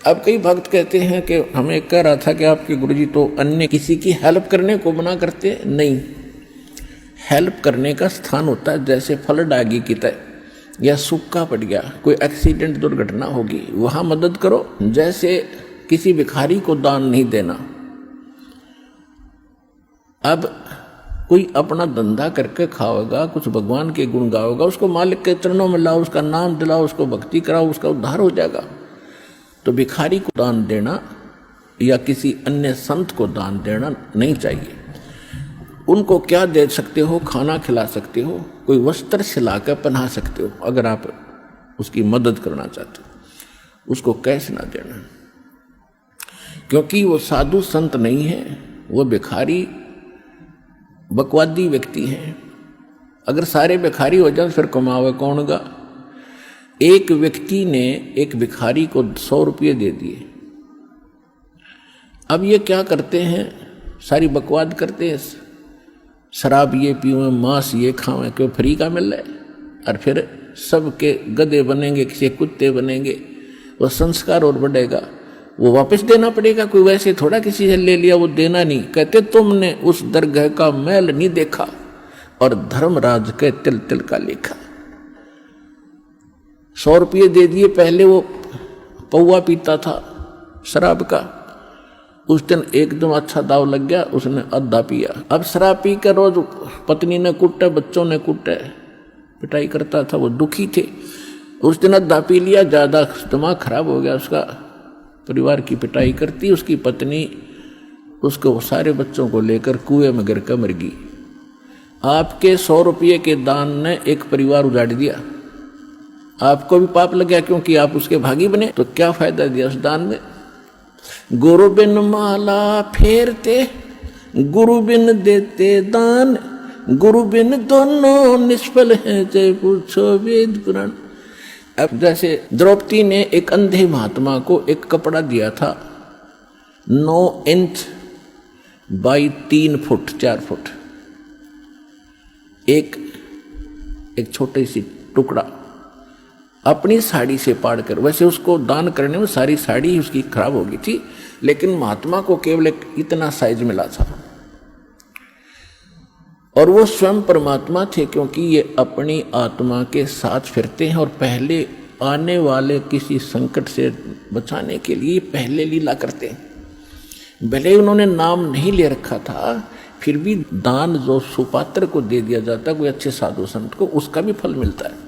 अब कई भक्त कहते हैं कि हमें कह रहा था कि आपके गुरुजी तो अन्य किसी की हेल्प करने को मना करते नहीं। हेल्प करने का स्थान होता है जैसे फल डागी की तरह या सूखा पड़ गया, कोई एक्सीडेंट दुर्घटना होगी, वहां मदद करो। जैसे किसी भिखारी को दान नहीं देना। अब कोई अपना धंधा करके खाओगा, कुछ भगवान के गुण गाओगा, उसको मालिक के चरणों में लाओ, उसका नाम दिलाओ, उसको भक्ति कराओ, उसका उद्धार हो जाएगा। तो भिखारी को दान देना या किसी अन्य संत को दान देना नहीं चाहिए। उनको क्या दे सकते हो? खाना खिला सकते हो, कोई वस्त्र सिलाकर पहना सकते हो, अगर आप उसकी मदद करना चाहते हो। उसको कैश ना देना, क्योंकि वो साधु संत नहीं है, वो भिखारी बकवादी व्यक्ति हैं। अगर सारे भिखारी हो जाए फिर कमावे कौन गा? एक व्यक्ति ने एक भिखारी को 100 रुपये दे दिए। अब ये क्या करते हैं? सारी बकवाद करते हैं, शराब ये पीवें, मांस ये खावें, क्यों फ्री का मिल रहा है। और फिर सबके गधे बनेंगे, किसी कुत्ते बनेंगे, वो संस्कार और बढ़ेगा, वो वापस देना पड़ेगा। कोई वैसे थोड़ा किसी से ले लिया वो देना नहीं। कहते तुमने उस दरगाह का मैल नहीं देखा और धर्मराज के तिल तिल का लेखा। 100 रुपये दे दिए। पहले वो पौवा पीता था शराब का, उस दिन एकदम अच्छा दाव लग गया, उसने आधा पिया। अब शराब पी कर रोज पत्नी ने कुटे, बच्चों ने कुटे, पिटाई करता था, वो दुखी थे। उस दिन आधा पी लिया, ज्यादा दिमाग खराब हो गया उसका, परिवार की पिटाई करती। उसकी पत्नी उसको सारे बच्चों को लेकर कुएं में गिर कर मर गई। आपके 100 रुपये के दान ने एक परिवार उजाड़ दिया। आपको भी पाप लग गया क्योंकि आप उसके भागी बने। तो क्या फायदा दिया उस दान में? गुरु बिन माला फेरते, गुरु बिन देते दान, गुरु बिन दोनों निष्फल हैं, जय पूछो वेद पुराण। अब जैसे द्रौपदी ने एक अंधे महात्मा को एक कपड़ा दिया था 9 इंच बाई 3 फुट 4 फुट, एक छोटी सी टुकड़ा अपनी साड़ी से पाड़ कर। वैसे उसको दान करने में सारी साड़ी उसकी खराब हो गई थी, लेकिन महात्मा को केवल एक इतना साइज मिला था। और वो स्वयं परमात्मा थे, क्योंकि ये अपनी आत्मा के साथ फिरते हैं और पहले आने वाले किसी संकट से बचाने के लिए पहले लीला करते हैं। भले उन्होंने नाम नहीं ले रखा था, फिर भी दान जो सुपात्र को दे दिया जाता है, कोई अच्छे साधु संत को, उसका भी फल मिलता है,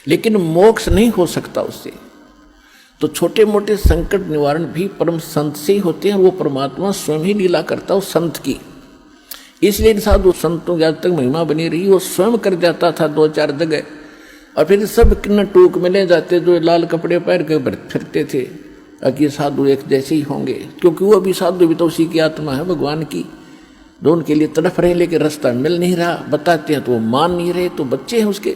लेकिन मोक्ष नहीं हो सकता उससे। तो छोटे मोटे संकट निवारण भी परम संत से ही होते हैं। वो परमात्मा स्वयं ही लीला करता है उस संत की। इसलिए साधु संतों की आज तक महिमा बनी रही। वो स्वयं कर जाता था 2-4 जगह, और फिर सब किन्न टूक में ले जाते जो लाल कपड़े पहन के फिरते थे कि साधु एक जैसे ही होंगे, क्योंकि वो भी साधु भी तो उसी की आत्मा है भगवान की, जो उनके लिए तड़फ रहे, लेकिन रास्ता मिल नहीं रहा। बताते हैं तो वो मान नहीं रहे, तो बच्चे हैं उसके।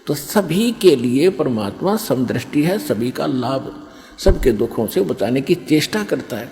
तो सभी के लिए परमात्मा समदृष्टि है, सभी का लाभ, सबके दुखों से बचाने की चेष्टा करता है।